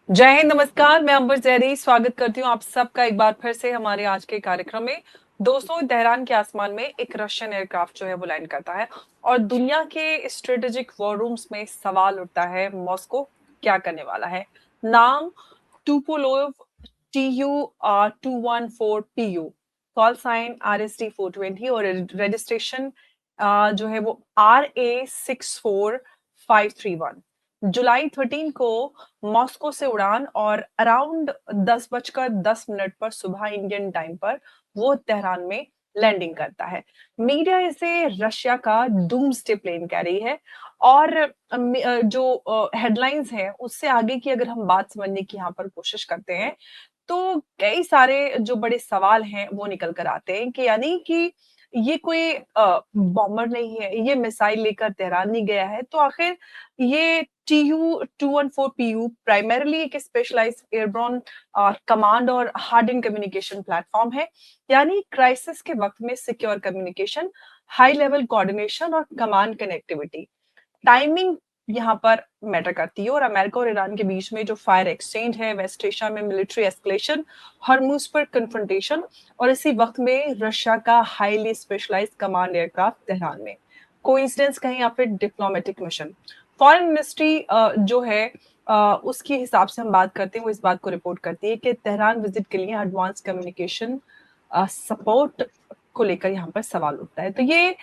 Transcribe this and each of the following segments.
जय हिंद, नमस्कार। मैं अंबर जैदी स्वागत करती हूँ आप सबका एक बार फिर से हमारे आज के कार्यक्रम में। दोस्तों, तेहरान के आसमान में एक रशियन एयरक्राफ्ट जो है वो लैंड करता है और दुनिया के स्ट्रेटेजिक वॉर रूम्स में सवाल उठता है, मॉस्को क्या करने वाला है। नाम टुपोलोव TU-214PU, कॉल साइन RST-420 और रजिस्ट्रेशन जो है वो RA-64531। जुलाई 13 को मॉस्को से उड़ान और अराउंड 10:10 पर सुबह इंडियन टाइम पर वो तेहरान में लैंडिंग करता है। मीडिया इसे रशिया का डूम्सडे प्लेन कह रही है और जो हेडलाइंस है उससे आगे की अगर हम बात समझने की यहाँ पर कोशिश करते हैं तो कई सारे जो बड़े सवाल हैं वो निकल कर आते हैं कि यानी कि ये कोई बॉम्बर नहीं है, ये मिसाइल लेकर तेहरान नहीं गया है, तो आखिर ये TU-214PU प्राइमरीली एक स्पेशलाइज्ड एयरबोर्न कमांड और हार्डन कम्युनिकेशन प्लेटफॉर्म है, यानी क्राइसिस के वक्त में secure communication, high level coordination और कमांड कनेक्टिविटी। टाइमिंग यहाँ पर मैटर करती है और अमेरिका और ईरान के बीच में जो फायर एक्सचेंज है, वेस्ट एशिया में मिलिट्री एस्केलेशन, हॉर्मुज पर कन्फ्रंटेशन और इसी वक्त में रशिया का highly specialised command aircraft Tehran में। कोइंसिडेंस कहें या फिर डिप्लोमेटिक मिशन। फॉरेन मिनिस्ट्री जो है उसके हिसाब से हम बात करते हैं, वो इस बात को रिपोर्ट करती है कि तेहरान विजिट के लिए एडवांस कम्युनिकेशन सपोर्ट को लेकर यहाँ पर सवाल उठता है। तो ये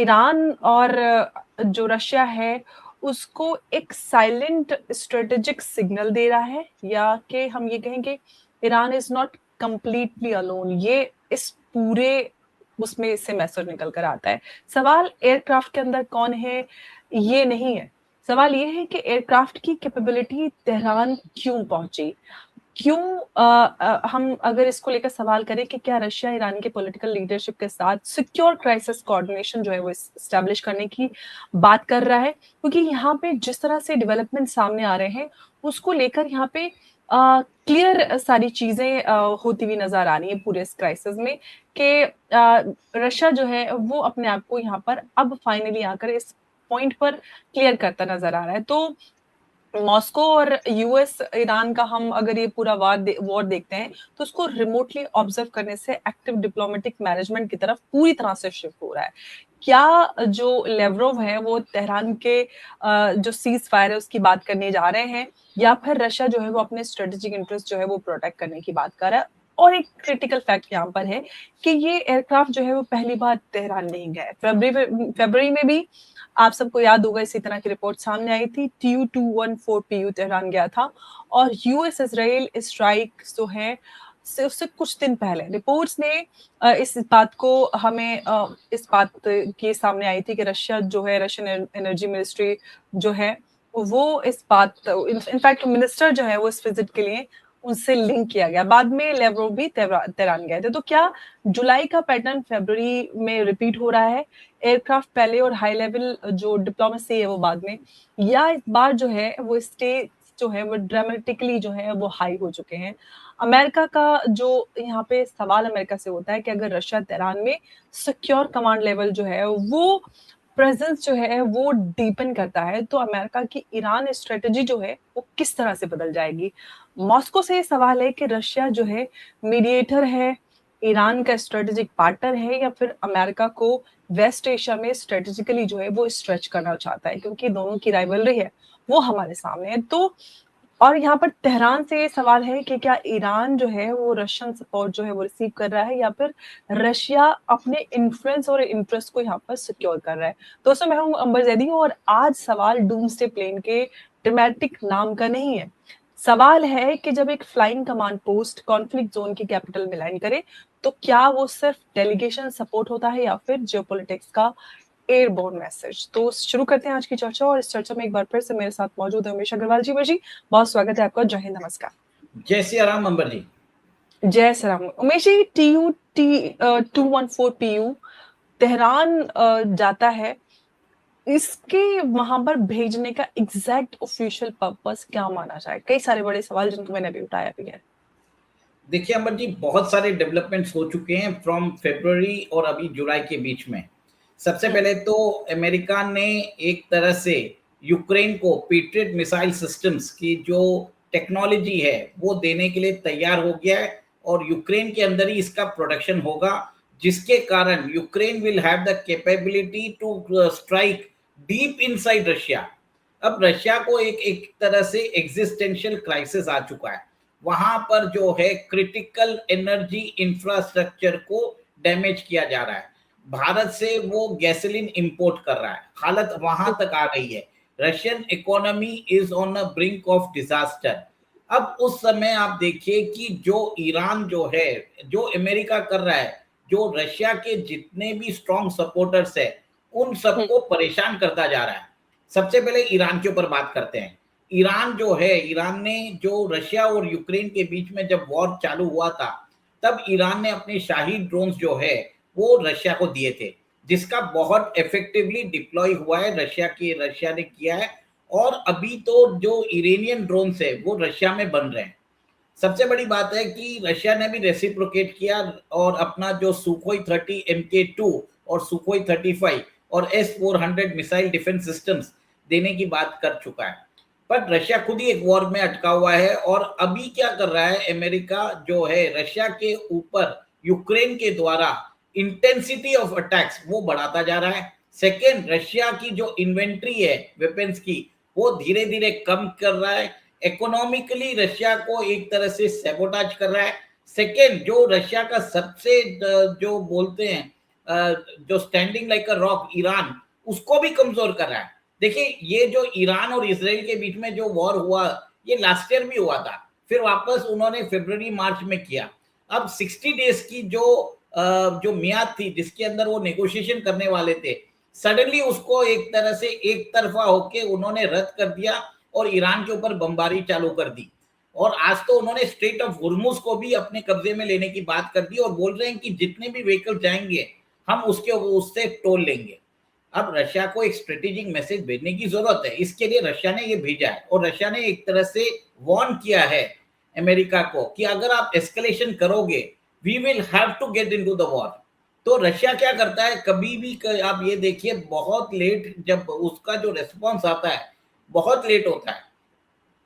ईरान और जो रशिया है उसको एक साइलेंट स्ट्रेटेजिक सिग्नल दे रहा है, या कि हम ये कहेंगे Iran is not completely alone, ये इस पूरे उसमें से मैसेज निकल कर आता है। सवाल एयरक्राफ्ट के अंदर कौन है ये नहीं है, सवाल ये है कि एयरक्राफ्ट की कैपेबिलिटी तेहरान क्यों पहुंची, क्यों हम अगर इसको लेकर सवाल करें कि क्या रशिया ईरान के पॉलिटिकल लीडरशिप के साथ सिक्योर क्राइसिस कोऑर्डिनेशन जो है वो एस्टैब्लिश करने की बात कर रहा है, क्योंकि यहाँ पे जिस तरह से डेवलपमेंट सामने आ रहे हैं उसको लेकर यहाँ पे क्लियर सारी चीजें होती हुई नजर आ रही है पूरे इस क्राइसिस में कि रशिया जो है वो अपने आप को यहाँ पर अब फाइनली आकर इस पॉइंट पर क्लियर करता नजर आ रहा है। तो मॉस्को और यूएस ईरान का हम अगर ये पूरा वॉर देखते हैं तो उसको रिमोटली ऑब्जर्व करने से एक्टिव डिप्लोमेटिक मैनेजमेंट की तरफ पूरी तरह से शिफ्ट हो रहा है। क्या जो लेवरोव है वो तेहरान के जो सीज फायर है उसकी बात करने जा रहे हैं, या फिर रशिया जो है वो अपने स्ट्रेटेजिक इंटरेस्ट जो है वो प्रोटेक्ट करने की बात कर रहा है। और एक क्रिटिकल फैक्ट यहाँ पर है कि ये एयरक्राफ्ट जो है वो पहली बार तेहरान नहीं गया है। फरवरी में भी आप सबको याद होगा इसी तरह की रिपोर्ट सामने आई थी, TU-214PU तेहरान गया था और यूएस इजराइल स्ट्राइक जो है से उससे कुछ दिन पहले रिपोर्ट्स ने इस बात को हमें इस बात की सामने आई थी कि रशिया जो है, रशियन एनर्जी मिनिस्ट्री जो है वो इस बात, इनफैक्ट मिनिस्टर जो है वो इस विजिट के लिए उनसे लिंक किया गया। बाद में लेवरोव भी तेहरान गए थे। तो क्या जुलाई का पैटर्न फरवरी में रिपीट हो रहा है, एयरक्राफ्ट पहले और हाई लेवल जो डिप्लोमेसी है वो बाद में, या इस बार जो है वो स्टेज जो है वो ड्रामेटिकली जो है वो हाई हो चुके हैं। अमेरिका का जो यहाँ पे सवाल अमेरिका से होता है कि अगर रशिया तेहरान में सिक्योर कमांड लेवल जो है वो प्रेजेंस जो है वो डीपन करता है तो अमेरिका की ईरान स्ट्रेटेजी जो है वो किस तरह से बदल जाएगी। मॉस्को से ये सवाल है कि रशिया जो है मीडिएटर है, ईरान का स्ट्रेटेजिक पार्टनर है, या फिर अमेरिका को वेस्ट एशिया में स्ट्रेटेजिकली जो है वो स्ट्रेच करना चाहता है, क्योंकि दोनों की राइवलरी है वो हमारे सामने है। तो और यहाँ पर तेहरान से ये सवाल है कि क्या ईरान जो है वो रशियन सपोर्ट जो है वो रिसीव कर रहा है, या फिर रशिया अपने इन्फ्लुएंस और इंटरेस्ट को यहाँ पर सिक्योर कर रहा है। दोस्तों, मैं हूँ अंबर जैदी और आज सवाल डूम्सडे प्लेन के ड्रामेटिक नाम का नहीं है। सवाल है कि जब एक flying command post conflict zone की कैपिटल में लैंड करे तो क्या वो सिर्फ डेलीगेशन सपोर्ट होता है या फिर जियोपॉलिटिक्स का एयरबोर्न मैसेज। तो शुरू करते हैं आज की चर्चा और इस चर्चा में एक बार फिर से मेरे साथ मौजूद है उमेश अग्रवाल जी। जी, बहुत स्वागत है आपका। जय हिंद, नमस्कार। जय सिया राम अंबर जी। जय श्री राम। उमेश जी, TU-214PU तेहरान जाता है, इसके वहां पर भेजने का एग्जैक्ट ऑफिशियल पर्पस क्या माना जाए? कई सारे बड़े सवाल जिनको मैंने अभी उठाया भी है। देखिए अंबर जी, बहुत सारे डेवलपमेंट्स हो चुके हैं फ्रॉम फरवरी और अभी जुलाई के बीच में। सबसे पहले तो अमेरिका ने एक तरह से यूक्रेन को पेट्रियट मिसाइल सिस्टम्स की जो टेक्नोलॉजी है वो देने के लिए तैयार हो गया है, और यूक्रेन के अंदर ही इसका प्रोडक्शन होगा, जिसके कारण Ukraine will have the capability to strike deep inside Russia. अब रशिया को एक एक तरह से एग्जिस्टेंशियल क्राइसिस आ चुका है, वहां पर जो है क्रिटिकल एनर्जी इंफ्रास्ट्रक्चर को डैमेज किया जा रहा है। भारत से वो गैसोलीन इंपोर्ट कर रहा है, हालत वहां तक आ गई है। Russian economy is on a brink of disaster. अब उस समय आप देखिए कि जो ईरान जो है, जो अमेरिका कर रहा है, जो रशिया के जितने भी स्ट्रॉन्ग सपोर्टर्स है, उन सबको परेशान करता जा रहा है। सबसे पहले ईरान के ऊपर बात करते हैं। ईरान जो है, ईरान ने जो रशिया और यूक्रेन के बीच में जब वॉर चालू हुआ था, तब ईरान ने अपने शाही ड्रोन्स जो है वो रशिया को दिए थे, जिसका बहुत इफेक्टिवली डिप्लॉय हुआ है, रशिया ने किया है। और अभी तो जो ईरानियन ड्रोन्स है वो रशिया में बन रहे हैं। सबसे बड़ी बात है कि रशिया ने भी रेसिप्रोकेट किया और अपना जो सुखोई 30 MK2 और सुखोई 35 और S-400 मिसाइल डिफेंस सिस्टम्स देने की बात कर चुका है। पर रशिया खुद ही एक वॉर में अटका हुआ है, और अभी क्या कर रहा है अमेरिका जो है, रशिया के ऊपर यूक्रेन के द्वारा इंटेंसिटी ऑफ अटैक्स वो बढ़ाता जा रहा है। सेकेंड, रशिया की जो इन्वेंट्री है वेपन्स की वो धीरे धीरे कम कर रहा है। इकोनॉमिकली रशिया को एक तरह से सैबोटाज कर रहा है। सेकेंड, जो रशिया का सबसे जो बोलते हैं जो standing like a rock Iran, उसको भी कमजोर कर रहा है। देखिए, ये जो ईरान और इसराइल के बीच में जो वॉर हुआ, ये लास्ट ईयर भी हुआ था, फिर वापस उन्होंने फरवरी मार्च में किया। अब 60 डेज की जो मियाद थी जिसके अंदर वो नेगोशिएशन करने वाले थे, सडनली उसको एक तरह से एक तरफा होके उन्होंने रद्द कर दिया और ईरान के ऊपर बमबारी चालू कर दी। और आज तो उन्होंने स्ट्रेट ऑफ हुर्मुज को भी अपने कब्जे में लेने की बात कर दी और बोल रहे हैं कि जितने भी व्हीकल जाएंगे हम उससे टोल लेंगे। अब रशिया को एक स्ट्रेटेजिक मैसेज भेजने की जरूरत है, इसके लिए रशिया ने ये भेजा है, और रशिया ने एक तरह से वार्न किया है अमेरिका को कि अगर आप एस्केलेशन करोगे we will have to get into the war. तो रशिया क्या करता है, कभी भी आप ये देखिए बहुत लेट, जब उसका जो रेस्पॉन्स आता है बहुत लेट होता है।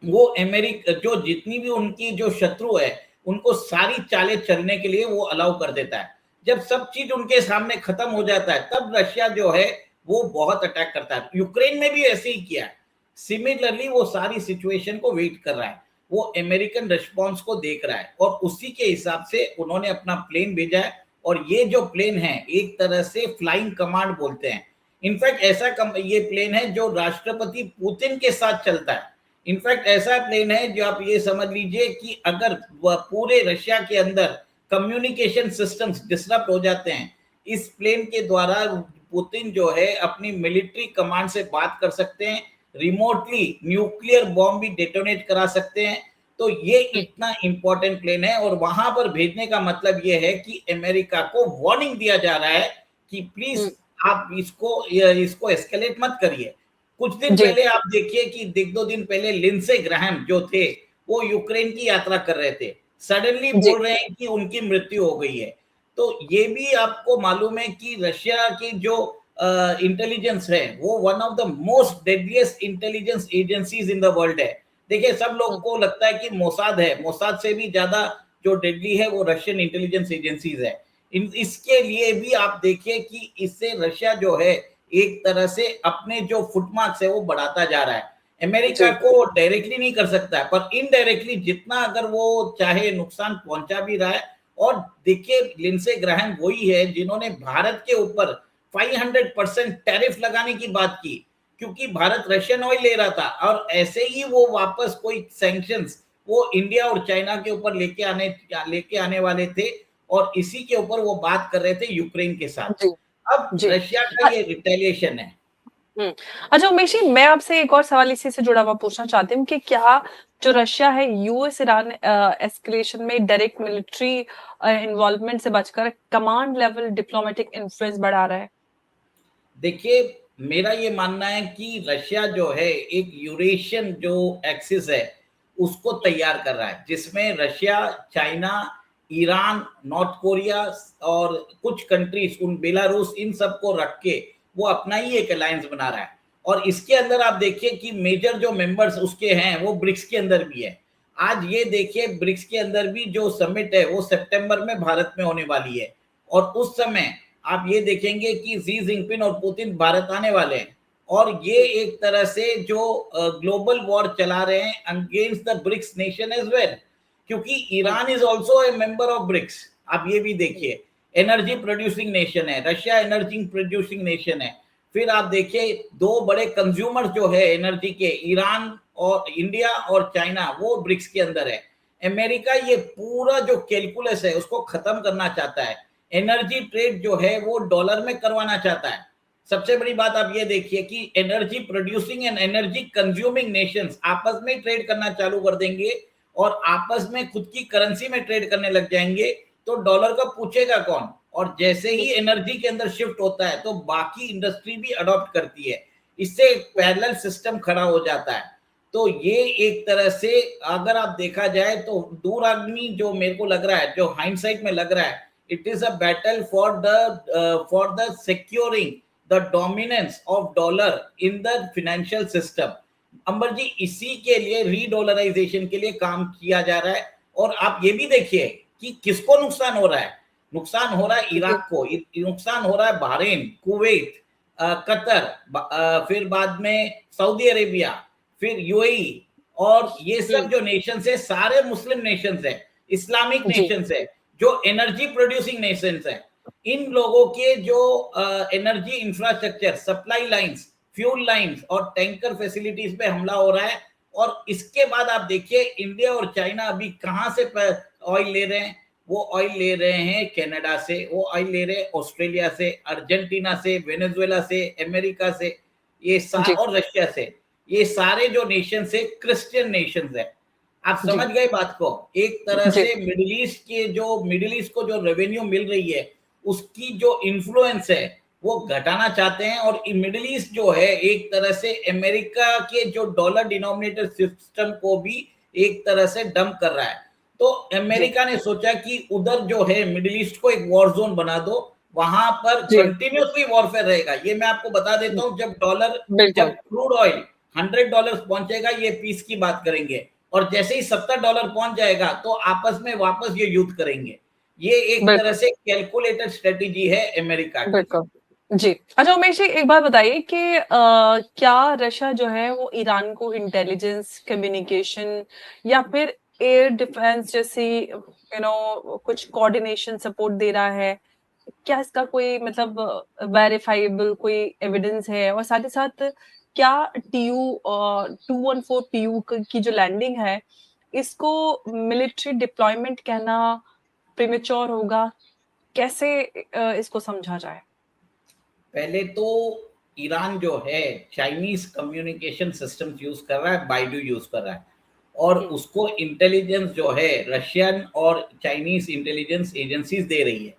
वो अमेरिका जो जितनी भी उनकी जो शत्रु है उनको सारी चालें चलने के लिए वो अलाउ कर देता है। जब सब चीज उनके सामने खत्म हो जाता है तब रशिया जो है वो बहुत अटैक करता है। यूक्रेन में भी ऐसे ही किया है। सिमिलरली वो सारी सिचुएशन को वेट कर रहा है, वो अमेरिकन रिस्पॉन्स को देख रहा है, और उसी के हिसाब से उन्होंने अपना प्लेन भेजा है। और ये जो प्लेन है एक तरह से फ्लाइंग कमांड बोलते हैं। इनफैक्ट ये प्लेन है जो राष्ट्रपति पुतिन के साथ चलता है। इनफैक्ट ऐसा प्लेन है जो आप ये समझ लीजिए कि अगर पूरे रशिया के अंदर कम्युनिकेशन सिस्टम्स डिसरप्ट हो जाते हैं, इस प्लेन के द्वारा पुतिन जो है अपनी मिलिट्री कमांड से बात कर सकते हैं, रिमोटली न्यूक्लियर बॉम्ब भी डेटोनेट करा सकते हैं। तो ये इतना इंपॉर्टेंट प्लेन है, और वहां पर भेजने का मतलब ये है कि अमेरिका को वार्निंग दिया जा रहा है कि प्लीज आप इसको एस्केलेट मत करिए। कुछ दिन पहले आप देखिए कि एक दो दिन पहले लिंडसे ग्राहम जो थे वो यूक्रेन की यात्रा कर रहे थे, सडनली बोल रहे हैं कि उनकी मृत्यु हो गई है। तो ये भी आपको मालूम है कि रशिया की जो इंटेलिजेंस है वो one of the most deadliest intelligence agencies in the world है। देखिए, सब लोग को लगता है कि मोसाद है, मोसाद से भी ज्यादा जो डेडली है वो रशियन इंटेलिजेंस एजेंसीज है। इसके लिए भी आप देखिए कि इससे रशिया जो है एक तरह से अपने जो फुटमार्क्स है वो बढ़ाता जा रहा है। अमेरिका को डायरेक्टली नहीं कर सकता है, पर इनडायरेक्टली जितना अगर वो चाहे नुकसान पहुंचा भी रहा है। और देखिए, लिंडसे ग्राहम वही है जिन्होंने भारत के ऊपर 500% टैरिफ लगाने की बात की, क्योंकि भारत रशियन ऑयल ले रहा था, और ऐसे ही वो वापस कोई सैंक्शंस वो इंडिया और चाइना के ऊपर लेके आने वाले थे, और इसी के ऊपर वो बात कर रहे थे यूक्रेन के साथ। अब रशिया का ये रिटेलिएशन है। अच्छा उमेश जी, मैं आपसे एक और सवाल इसी से जुड़ा हुआ पूछना चाहती हूँ कि क्या जो रशिया है यूएस ईरान एस्केलेशन में डायरेक्ट मिलिट्री इन्वॉल्वमेंट से बचकर कमांड लेवल डिप्लोमेटिक इन्फ्लुएंस बढ़ा रहा है? देखिए, मेरा ये मानना है कि रशिया जो है एक यूरेशियन जो एक्सिस है उसको तैयार कर रहा है, जिसमें Russia, China, Iran, north Korea और कुछ कंट्रीज, उन बेलारूस, इन सबको रख के वो अपना ही एक अलायंस बना रहा है। और इसके अंदर आप देखिए कि मेजर जो मेंबर्स उसके हैं वो ब्रिक्स के अंदर भी है। आज ये देखिए ब्रिक्स के अंदर भी जो समिट है वो सितंबर में भारत में होने वाली है, और उस समय आप ये देखेंगे कि जी जिनपिंग और पुतिन भारत आने वाले हैं, और ये एक तरह से जो ग्लोबल वॉर चला रहे हैं against the BRICS nation as well, क्योंकि Iran is also a member of BRICS. आप ये भी देखिए, एनर्जी प्रोड्यूसिंग नेशन है, रशिया एनर्जी प्रोड्यूसिंग नेशन है। फिर आप देखिए दो बड़े कंज्यूमर जो है एनर्जी के, ईरान और इंडिया और चाइना, वो ब्रिक्स के अंदर है। अमेरिका ये पूरा जो कैलकुलस है उसको खत्म करना चाहता है, एनर्जी ट्रेड जो है वो डॉलर में करवाना चाहता है। सबसे बड़ी बात आप ये देखिए कि energy producing and energy consuming Nations आपस में ट्रेड करना चालू कर देंगे और आपस में खुद की करेंसी में ट्रेड करने लग जाएंगे, तो डॉलर का पूछेगा कौन। और जैसे ही एनर्जी के अंदर शिफ्ट होता है तो बाकी इंडस्ट्री भी अडॉप्ट करती है, इससे पैरेलल सिस्टम खड़ा हो जाता है। तो ये एक तरह से अगर आप देखा जाए तो दूर आदमी जो मेरे को लग रहा है, जो हाइंडसाइट में लग रहा है, it is a battle for the securing the dominance of dollar in the financial system. Amber ji, इसी के लिए रीडॉलराइजेशन के लिए काम किया जा रहा है। और आप ये भी देखिए कि किसको नुकसान हो रहा है, नुकसान हो रहा है इराक को, नुकसान हो रहा है बहरीन, कुवैत, कतर, फिर बाद में सऊदी अरेबिया, फिर यूएई, और ये सब जो नेशंस है सारे मुस्लिम नेशंस है, इस्लामिक जी नेशंस है, जो एनर्जी प्रोड्यूसिंग नेशंस है। इन लोगों के जो energy infrastructure, supply lines, fuel lines और टैंकर फैसिलिटीज पे हमला हो रहा है। और इसके बाद आप देखिए इंडिया और चाइना अभी कहां से ऑयल ले रहे हैं, वो ऑयल ले रहे हैं कनाडा से, वो ऑयल ले रहे हैं ऑस्ट्रेलिया से, अर्जेंटीना से, वेनेजुएला से, अमेरिका से, ये जी और रशिया से। ये सारे जो नेशन से क्रिश्चियन नेशन है। आप जी समझ गए बात को। एक तरह जी से मिडिल ईस्ट को जो रेवेन्यू मिल रही है उसकी जो इन्फ्लुएंस है वो घटाना चाहते हैं, और मिडिल ईस्ट जो है एक तरह से अमेरिका के जो डॉलर डिनोमिनेटेड सिस्टम को भी एक तरह से डंप कर रहा है। तो जी अमेरिका ने सोचा कि उधर जो है मिडिल ईस्ट को एक वॉर जोन बना दो, वहां पर जी कंटिन्यूसली वॉरफेयर रहेगा। ये मैं आपको बता देता हूं, जब बिल्कुल क्रूड ऑयल $100 पहुंचेगा ये पीस की बात करेंगे, और जैसे ही $70 पहुंच जाएगा तो आपस में वापस ये युद्ध करेंगे। ये एक तरह बिल्कुल से कैलकुलेटेड स्ट्रेटेजी है अमेरिका की। बिल्कुल जी। अच्छा उमेश जी, एक बात बताइए कि क्या रशिया जो है वो ईरान को इंटेलिजेंस, कम्युनिकेशन या फिर एयर डिफेंस जैसी कुछ कोऑर्डिनेशन सपोर्ट दे रहा है? क्या इसका कोई मतलब वेरिफाइबल कोई एविडेंस है? और साथ ही साथ क्या टीयू 214 टीयू की जो लैंडिंग है, इसको मिलिट्री डिप्लॉयमेंट कहना प्रीमेच्योर होगा? कैसे इसको समझा जाए? पहले तो ईरान जो है चाइनीज कम्युनिकेशन सिस्टम यूज कर रहा है, बाइडू यूज कर रहा है, और हुँ, उसको इंटेलिजेंस जो है रशियन और चाइनीज इंटेलिजेंस एजेंसीज दे रही है।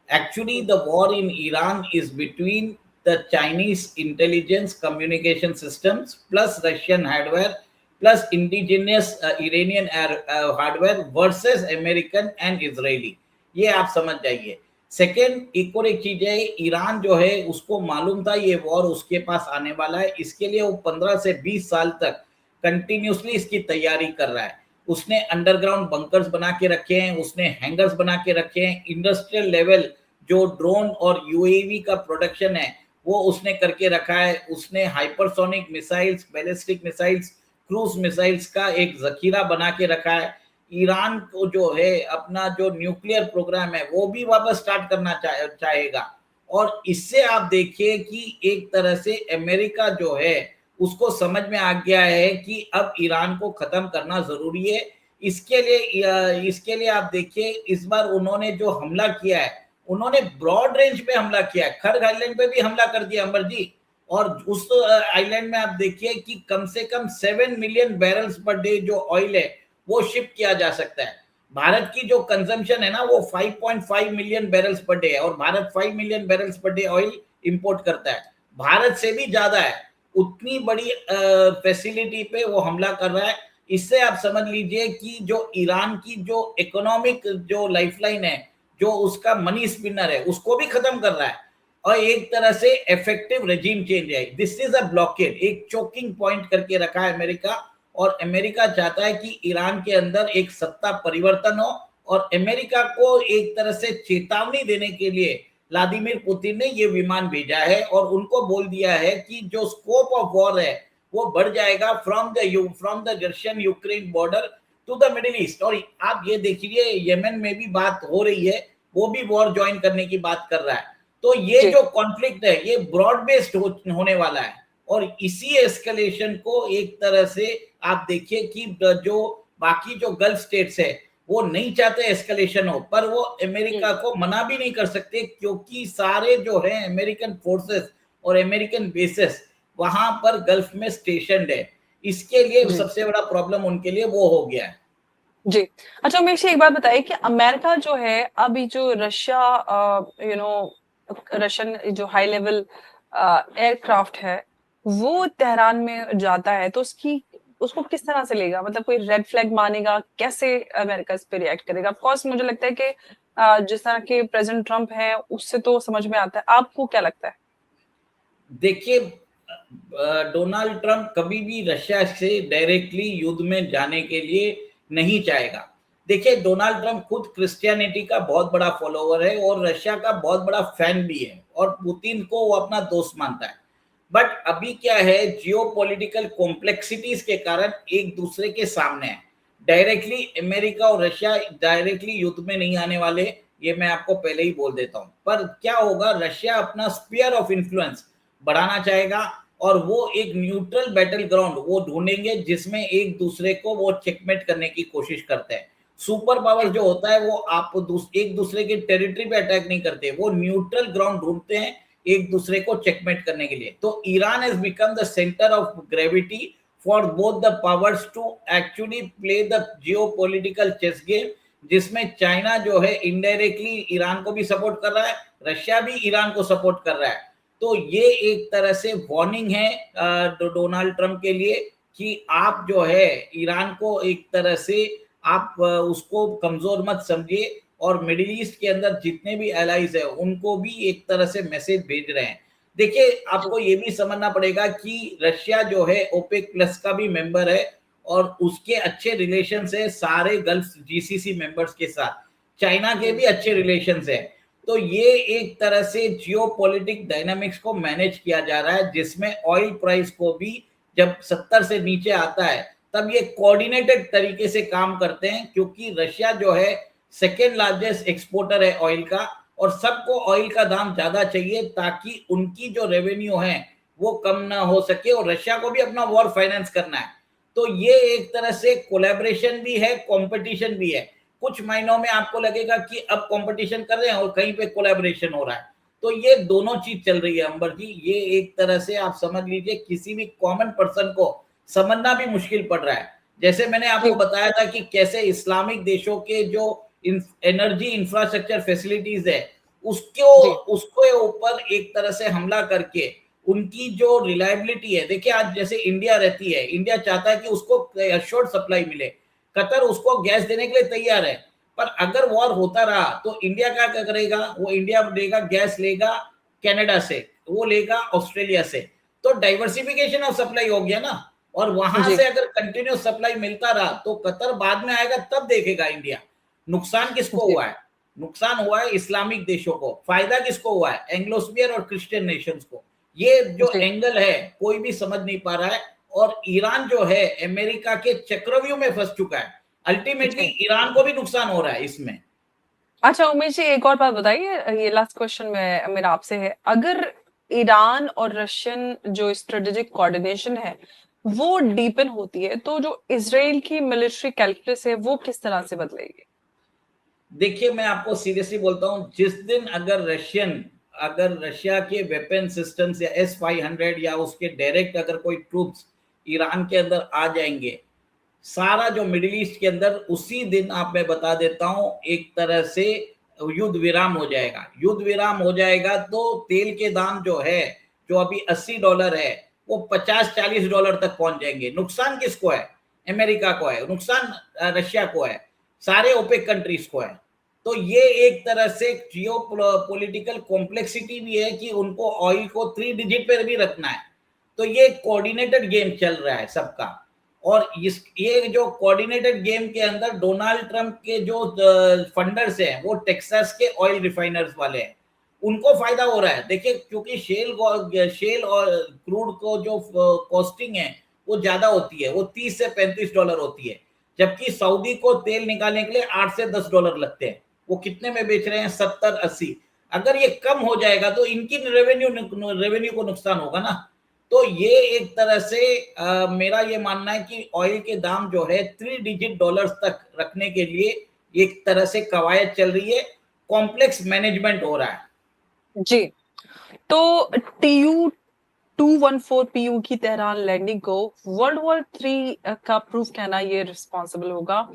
Actually hmm, the war in Iran is between the Chinese intelligence communication systems plus Russian hardware plus indigenous Iranian hardware versus American and Israeli. ये आप समझ जाइए। सेकेंड, एक और एक चीज है, ईरान जो है उसको मालूम था ये वॉर उसके पास आने वाला है, इसके लिए वो 15 से 20 साल तक कंटिन्यूसली इसकी तैयारी कर रहा है। उसने अंडरग्राउंड बंकर्स बना के रखे हैं, उसने हैंगर्स बना के रखे हैं, इंडस्ट्रियल लेवल जो ड्रोन और यूएवी का प्रोडक्शन है वो उसने करके रखा है। उसने hypersonic missiles, ballistic missiles, cruise missiles का एक जखीरा बना के रखा है। ईरान को जो है अपना जो न्यूक्लियर प्रोग्राम है वो भी वापस स्टार्ट करना चाहेगा। और इससे आप देखिए कि एक तरह से अमेरिका जो है उसको समझ में आ गया है कि अब ईरान को खत्म करना जरूरी है। इसके लिए आप देखिए इस बार उन्होंने जो हमला किया है, उन्होंने ब्रॉड रेंज पे हमला किया है, खर्ग आइलैंड पे भी हमला कर दिया अंबर जी। और उस आइलैंड में आप देखिए कि कम से कम 7 मिलियन बैरल्स पर डे जो ऑयल है वो शिप किया जा सकता है। भारत की जो कंजम्पशन है ना वो 5.5 मिलियन बैरल्स पर डे है, और Bharat 5 million barrels per day oil import करता है, भारत से भी ज्यादा है। उतनी बड़ी फैसिलिटी पे वो हमला कर रहा है। इससे आप समझ लीजिए कि जो ईरान की जो इकोनॉमिक जो लाइफलाइन है, जो उसका मनी स्पिनर है, उसको भी खत्म कर रहा है। और एक तरह से इफेक्टिव रेजिम चेंज है। दिस इज अ ब्लॉकेड, एक चोकिंग पॉइंट करके रखा है अमेरिका, और अमेरिका चाहता है कि ईरान के अंदर एक सत्ता परिवर्तन हो, और अमेरिका को एक तरह से चेतावनी देने के लिए व्लादिमीर पुतिन ने ये विमान भेजा है और उनको बोल दिया है कि जो स्कोप ऑफ वॉर है वो बढ़ जाएगा from the Russian Ukraine border to the Middle East. और आप ये देखिए यमन में भी बात हो रही है, वो भी वॉर ज्वाइन करने की बात कर रहा है। तो ये जी जो कॉन्फ्लिक्ट है ये ब्रॉड बेस्ड होने वाला है, और इसी एस्केलेशन को एक तरह से आप देखिए कि जो बाकी जो गल्फ स्टेट्स है वो नहीं चाहते एस्केलेशन हो, पर वो अमेरिका को मना भी नहीं कर सकते, क्योंकि सारे जो है अमेरिकन फोर्सेस और अमेरिकन बेसेस वहां पर गल्फ में स्टेशनड है। इसके लिए जी सबसे बड़ा प्रॉब्लम उनके लिए वो हो गया है। जी। अच्छा उमेश जी, एक बात बताइए कि अमेरिका जो है अभी जो रशिया रशियन जो हाई लेवल एयरक्राफ्ट है वो तेहरान में जाता है तो उसको किस तरह से लेगा, मतलब कोई रेड फ्लैग मानेगा, कैसे अमेरिका इस पे रिएक्ट करेगा? ऑफ कोर्स मुझे लगता है कि जिस तरह के प्रेसिडेंट ट्रम्प है उससे तो समझ में आता है, आपको क्या लगता है? देखिए डोनाल्ड ट्रंप कभी भी रशिया से डायरेक्टली युद्ध में जाने के लिए नहीं चाहेगा। देखिए डोनाल्ड ट्रंप खुद क्रिश्चियनिटी का बहुत बड़ा फॉलोवर है और रशिया का बहुत बड़ा फैन भी है, और पुतिन को वो अपना दोस्त मानता है। बट अभी क्या है, जियो पॉलिटिकल कॉम्प्लेक्सिटीज के कारण एक दूसरे के सामने है। डायरेक्टली अमेरिका और रशिया डायरेक्टली युद्ध में नहीं आने वाले, ये मैं आपको पहले ही बोल देता हूं। पर क्या होगा, रशिया अपना स्पीयर ऑफ इन्फ्लुएंस बढ़ाना चाहेगा, और वो एक न्यूट्रल बैटल ग्राउंड वो ढूंढेंगे जिसमें एक दूसरे को वो चेकमेट करने की कोशिश करते हैं। सुपर पावर जो होता है वो एक दूसरे के टेरिटरी पे अटैक नहीं करते, वो न्यूट्रल ग्राउंड ढूंढते हैं एक दूसरे को चेकमेट करने के लिए। तो Iran has become the centre of gravity for both the powers to actually play the geopolitical chess game, जिसमें चाइना जो है इनडायरेक्टली ईरान को भी सपोर्ट कर रहा है, रशिया भी ईरान को सपोर्ट कर रहा है। तो ये एक तरह से वार्निंग है डोनाल्ड ट्रंप के लिए कि आप जो है ईरान को एक तरह से आप उसको कमजोर मत समझिए, और मिडिल ईस्ट के अंदर जितने भी एलाइज है उनको भी एक तरह से मैसेज भेज रहे हैं। देखिए आपको ये भी समझना पड़ेगा कि रशिया जो है ओपेक प्लस का भी मेंबर है, और उसके अच्छे रिलेशन है सारे गल्फ जीसीसी मेंबर्स के साथ, चाइना के भी अच्छे रिलेशन है। तो ये एक तरह से जियोपॉलिटिक डायनामिक्स को मैनेज किया जा रहा है, जिसमें ऑयल प्राइस को भी जब 70 से नीचे आता है तब ये कोऑर्डिनेटेड तरीके से काम करते हैं, क्योंकि रशिया जो है सेकेंड लार्जेस्ट एक्सपोर्टर है ऑयल का, और सबको ऑयल का दाम ज्यादा चाहिए ताकि उनकी जो रेवेन्यू है वो कम ना हो सके, और रशिया को भी अपना वॉर फाइनेंस करना है। तो ये एक तरह से कोलैबोरेशन भी है, कंपटीशन भी है। कुछ महीनों में आपको लगेगा कि अब कंपटीशन कर रहे हैं और कहीं पे कोलैबोरेशन हो रहा है। तो ये दोनों चीज चल रही है अंबर जी। ये एक तरह से आप समझ लीजिए किसी भी कॉमन पर्सन को समझना भी मुश्किल पड़ रहा है। जैसे मैंने आपको बताया था कि कैसे इस्लामिक देशों के जो एनर्जी इंफ्रास्ट्रक्चर फैसिलिटीज है उसको उसके ऊपर एक तरह से हमला करके उनकी जो रिलायबिलिटी है, देखिए आज जैसे इंडिया रहती है, इंडिया चाहता है कि उसको एश्योर्ड सप्लाई मिले, कतर उसको गैस देने के लिए तैयार है। पर अगर वॉर होता रहा तो इंडिया क्या करेगा, वो इंडिया लेगा गैस, लेगा कनाडा से, वो लेगा ऑस्ट्रेलिया से। तो डाइवर्सिफिकेशन ऑफ सप्लाई हो गया ना, और वहां से अगर कंटिन्यूस सप्लाई मिलता रहा तो कतर बाद में आएगा तब देखेगा इंडिया। नुकसान किसको हुआ है? नुकसान हुआ है इस्लामिक देशों को, फायदा किसको हुआ है? एंग्लोस्फियर और क्रिश्चियन नेशंस को। ये जो एंगल है कोई भी समझ नहीं पा रहा है, और ईरान जो है अमेरिका के चक्रव्यूह में फंस चुका है। अल्टीमेटली ईरान को भी नुकसान हो रहा है इसमें। अच्छा उमेश जी, एक और बात बताइए, ये लास्ट क्वेश्चन में मेरा आपसे है, अगर ईरान और रशियन जो स्ट्रेटेजिक कोऑर्डिनेशन है वो डीपन होती है तो जो इसराइल की मिलिट्री कैलकुलस है वो किस तरह से बदलेगी? देखिए मैं आपको सीरियसली बोलता हूं, जिस दिन अगर रशिया के वेपन सिस्टम्स या S-500 या उसके डायरेक्ट अगर कोई ट्रूप्स ईरान के अंदर आ जाएंगे, सारा जो मिडिल ईस्ट के अंदर उसी दिन आप मैं बता देता हूं एक तरह से युद्ध विराम हो जाएगा। युद्ध विराम हो जाएगा तो तेल के दाम जो है, जो अभी $80 है, वो $50-40 तक पहुंच जाएंगे। नुकसान किसको है? अमेरिका को है, नुकसान रशिया को है, सारे ओपेक कंट्रीज को है। तो ये एक तरह से जियो पॉलिटिकल कॉम्प्लेक्सिटी भी है कि उनको ऑयल को 3 डिजिट पर भी रखना है। तो ये कोऑर्डिनेटेड गेम चल रहा है सबका। और ये जो कोऑर्डिनेटेड गेम के अंदर डोनाल्ड ट्रंप के जो फंडर्स हैं वो टेक्सास के ऑयल रिफाइनर्स वाले हैं, उनको फायदा हो रहा है। देखिए, क्योंकि शेल और क्रूड को जो कॉस्टिंग है वो ज्यादा होती है, वो $30 से $35 होती है, जबकि सऊदी को तेल निकालने के लिए $8 से $10 लगते हैं। वो कितने में बेच रहे हैं? 70-80। अगर ये कम हो जाएगा तो इनकी रेवेन्यू को नुकसान होगा ना। तो ये एक तरह से मेरा ये मानना है कि ऑयल के दाम जो है 3 डिजिट तक रखने के लिए एक तरह से कवायद चल रही है, कॉम्प्लेक्स मैनेजमेंट हो रहा है। जी, तो TU 214 PU की तेहरान लैंडिंग को वर्ल्ड वॉर 3 का प्रूफ कहना ये रिस्पॉन्सिबल होगा,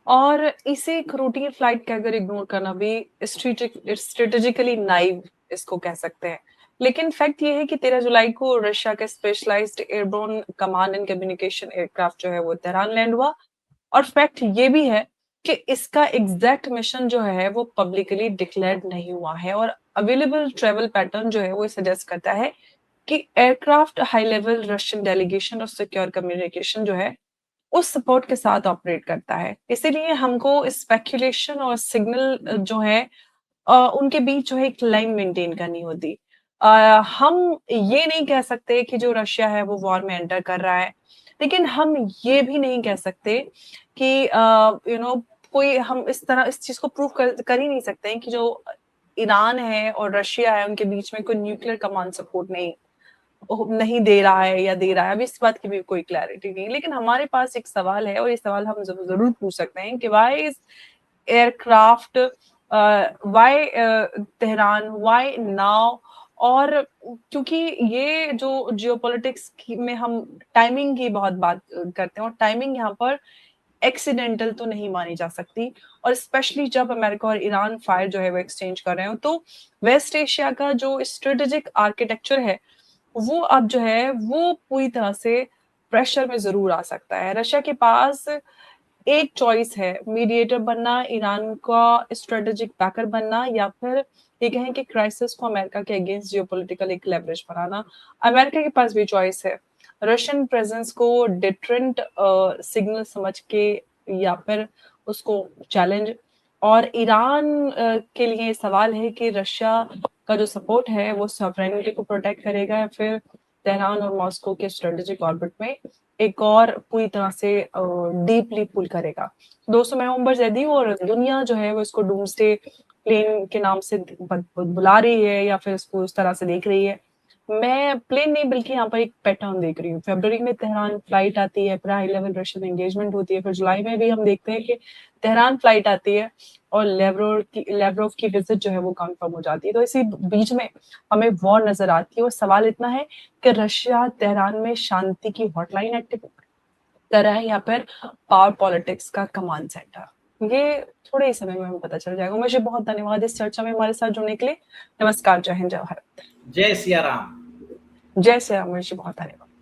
और इसे एक रूटीन फ्लाइट कहकर इग्नोर करना भी स्ट्रेटेजिकली नाइव इसको कह सकते हैं। लेकिन फैक्ट ये है कि 13 जुलाई को रशिया के specialised airborne command and communication aircraft जो है वो तेहरान लैंड हुआ, और फैक्ट ये भी है कि इसका एग्जैक्ट मिशन जो है वो पब्लिकली डिक्लेयर्ड नहीं हुआ है, और अवेलेबल ट्रेवल पैटर्न जो है वो सजेस्ट करता है कि aircraft high level Russian delegation और सिक्योर कम्युनिकेशन जो है उस सपोर्ट के साथ ऑपरेट करता है। इसीलिए हमको स्पेकुलेशन और सिग्नल जो है उनके बीच जो है एक लाइन मेंटेन करनी होती। हम ये नहीं कह सकते कि जो रशिया है वो वॉर में एंटर कर रहा है, लेकिन हम ये भी नहीं कह सकते कि कोई हम इस तरह इस चीज को प्रूव कर ही नहीं सकते कि जो ईरान है और रशिया है उनके बीच में कोई न्यूक्लियर कमांड सपोर्ट नहीं दे रहा है या दे रहा है। अभी इस बात की भी कोई क्लैरिटी नहीं, लेकिन हमारे पास एक सवाल है और ये सवाल हम जरूर पूछ सकते हैं कि why is aircraft, why Tehran, why now. और क्योंकि ये जो जियोपॉलिटिक्स में हम टाइमिंग की बहुत बात करते हैं, और टाइमिंग यहाँ पर एक्सीडेंटल तो नहीं मानी जा सकती, और स्पेशली जब अमेरिका और ईरान फायर जो है वो एक्सचेंज कर रहे हो, तो वेस्ट एशिया का जो स्ट्रेटेजिक आर्किटेक्चर है वो अब जो है वो पूरी तरह से प्रेशर में जरूर आ सकता है। रशिया के पास एक चॉइस है, मीडिएटर बनना, ईरान का स्ट्रेटेजिक बैकर बनना, या फिर ये कहें कि क्राइसिस को अमेरिका के अगेंस्ट जियोपॉलिटिकल एक लेवरेज बनाना। अमेरिका के पास भी चॉइस है, रशियन प्रेजेंस को डिटरेंट सिग्नल समझ के या फिर उसको चैलेंज, और ईरान के लिए सवाल है कि रशिया का जो सपोर्ट है वो सॉवरेनिटी को प्रोटेक्ट करेगा या फिर तेहरान और मॉस्को के स्ट्रेटेजिक ऑर्बिट में एक और पूरी तरह से डीपली पुल करेगा। दोस्तों, मैं उमर जैदी, और दुनिया जो है वो इसको डूम्सडे प्लेन के नाम से बुला रही है या फिर इसको उस तरह से देख रही है। मैं प्लेन नहीं बल्कि यहाँ पर एक पैटर्न देख रही हूँ। फरवरी में तेहरान फ्लाइट आती है, फिर हाई लेवल रशियन एंगेजमेंट होती है, फिर जुलाई में भी हम देखते हैं कि तेहरान फ्लाइट आती है और लेवरोव की विजिट जो है वो कंफर्म हो जाती है। तो इसी बीच में हमें वॉर नजर आती है, और सवाल इतना है कि रशिया तेहरान में शांति की हॉटलाइन एक्टिव कर रहा है या फिर पावर पॉलिटिक्स का कमांड सेंटर। ये थोड़े ही समय में हमें पता चल जाएगा। मुझे बहुत धन्यवाद इस चर्चा में हमारे साथ जुड़ने के लिए। नमस्कार, जय हिंद, जय भारत। जय सिया राम। जय श्री राम। मुझे बहुत धन्यवाद।